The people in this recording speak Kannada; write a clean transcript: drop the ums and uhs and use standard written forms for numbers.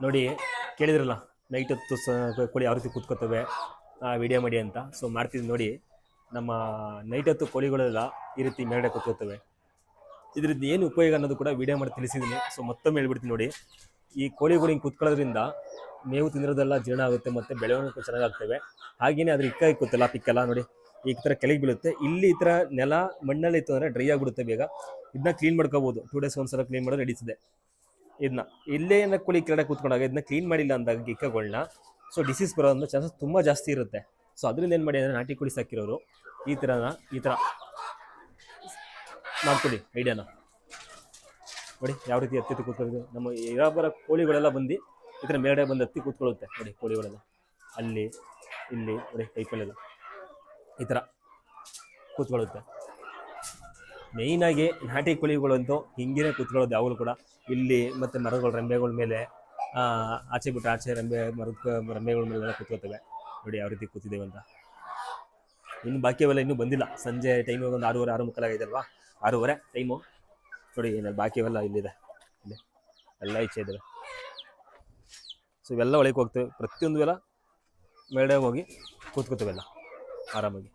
ನೋಡಿ ಕೇಳಿದ್ರಲ್ಲ ನೈಟ್ ಹೊತ್ತು ಕೋಳಿ ಯಾವ ರೀತಿ ಕೂತ್ಕೋತವೆ ವಿಡಿಯೋ ಮಾಡಿ ಅಂತ. ಸೊ ಮಾಡ್ತಿದ್ವಿ ನೋಡಿ. ನಮ್ಮ ನೈಟ್ ಹೊತ್ತು ಕೋಳಿಗಳೆಲ್ಲ ಈ ರೀತಿ ಮೇಲ್ಗಡೆ ಕೂತ್ಕೋತವೆ. ಇದ್ರದ್ದು ಏನು ಉಪಯೋಗ ಅನ್ನೋದು ಕೂಡ ವಿಡಿಯೋ ಮಾಡಿ ತಿಳಿಸಿದ್ದೀನಿ. ಸೊ ಮತ್ತೊಮ್ಮೆ ಹೇಳ್ಬಿಡ್ತೀನಿ ನೋಡಿ. ಈ ಕೋಳಿಗಳು ಹಿಂಗೆ ಕೂತ್ಕೊಳ್ಳೋದ್ರಿಂದ ಮೇವು ತಿಂದಿರೋದೆಲ್ಲ ಜೀರ್ಣ ಆಗುತ್ತೆ ಮತ್ತು ಬೆಳವಣಿಗೆ ಚೆನ್ನಾಗಾಗ್ತವೆ. ಹಾಗೆಯೇ ಅದ್ರ ಇಕ್ಕಲ್ಲ ಪಿಕ್ಕೆಲ್ಲ ನೋಡಿ ಈ ಥರ ಕೆಳಗೆ ಬೀಳುತ್ತೆ. ಇಲ್ಲಿ ಈ ಥರ ನೆಲ ಮಣ್ಣಲ್ಲಿ ಇತ್ತು ಅಂದರೆ ಡ್ರೈ ಆಗಿಬಿಡುತ್ತೆ ಬೇಗ. ಇದನ್ನ ಕ್ಲೀನ್ ಮಾಡ್ಕೋಬೋದು. 2 ಡೇಸ್ ಒಂದ್ಸಲ ಕ್ಲೀನ್ ಮಾಡೋದು ನಡೀತದೆ. ಇದನ್ನ ಇಲ್ಲೇ ಏನೋ ಕೋಳಿ ಕೆಳಗಡೆ ಕೂತ್ಕೊಂಡಾಗ ಇದನ್ನ ಕ್ಲೀನ್ ಮಾಡಿಲ್ಲ ಅಂದಾಗ ಇಕ್ಕಗಳನ್ನ ಸೊ ಡಿಸೀಸ್ ಬರೋದಂಥ ಚಾನ್ಸಸ್ ತುಂಬ ಜಾಸ್ತಿ ಇರುತ್ತೆ. ಸೊ ಅದರಿಂದ ಏನು ಮಾಡಿ ಅಂದರೆ ನಾಟಿ ಕೋಳಿ ಸಾಕಿರೋರು ಈ ಥರ ಮಾಡ್ಕೊಳ್ಳಿ ಐಡಿಯಾನ. ನೋಡಿ ಯಾವ ರೀತಿ ಹತ್ತಿ ಕೂತ್ಕೊಳ್ಳೋದು. ನಮ್ಮ ಇರಾಬರ ಕೋಳಿಗಳೆಲ್ಲ ಬಂದು ಈ ಥರ ಮೇಲ್ಗಡೆ ಬಂದು ಹತ್ತಿ ಕೂತ್ಕೊಳ್ಳುತ್ತೆ ನೋಡಿ. ಕೋಳಿಗಳೆಲ್ಲ ಅಲ್ಲಿ ಇಲ್ಲಿ ನೋಡಿ ಕೈಪಲ್ಲೆಲ್ಲ ಈ ಥರ ಕೂತ್ಕೊಳ್ಳುತ್ತೆ. ಮೇಯ್ನಾಗಿ ನಾಟಿ ಕೋಳಿಗಳಂತೂ ಹಿಂಗೇ ಕೂತ್ಕೊಳ್ಳೋದು ಯಾವಾಗಲೂ ಕೂಡ. ಇಲ್ಲಿ ಮತ್ತು ಮರಗಳು ರೆಂಬೆಗಳ ಮೇಲೆ ಆಚೆ ಬಿಟ್ಟು ಆಚೆ ರೆಂಬೆಗಳ ಮೇಲೆಲ್ಲ ಕೂತ್ಕೋತವೆ. ನೋಡಿ ಯಾವ ರೀತಿ ಕೂತಿದ್ದೇವೆ ಅಂತ. ಇನ್ನು ಬಾಕಿ ಅವೆಲ್ಲ ಇನ್ನೂ ಬಂದಿಲ್ಲ. ಸಂಜೆ ಟೈಮ್ ಒಂದು 6:30 6:45 ಆಗಿದೆಲ್ವಾ, 6:30 ಟೈಮು. ನೋಡಿ ಬಾಕಿ ಅವೆಲ್ಲ ಇಲ್ಲಿದೆ, ಇಲ್ಲಿ ಎಲ್ಲ ಈಚೆ ಇದ್ದಾವೆ. ಸೊ ಇವೆಲ್ಲ ಒಳಗೆ ಹೋಗ್ತವೆ. ಪ್ರತಿಯೊಂದು ಎಲ್ಲ ಮೇಲ್ಗಡೆ ಹೋಗಿ ಕೂತ್ಕೋತವೆಲ್ಲ ಆರಾಮಾಗಿ.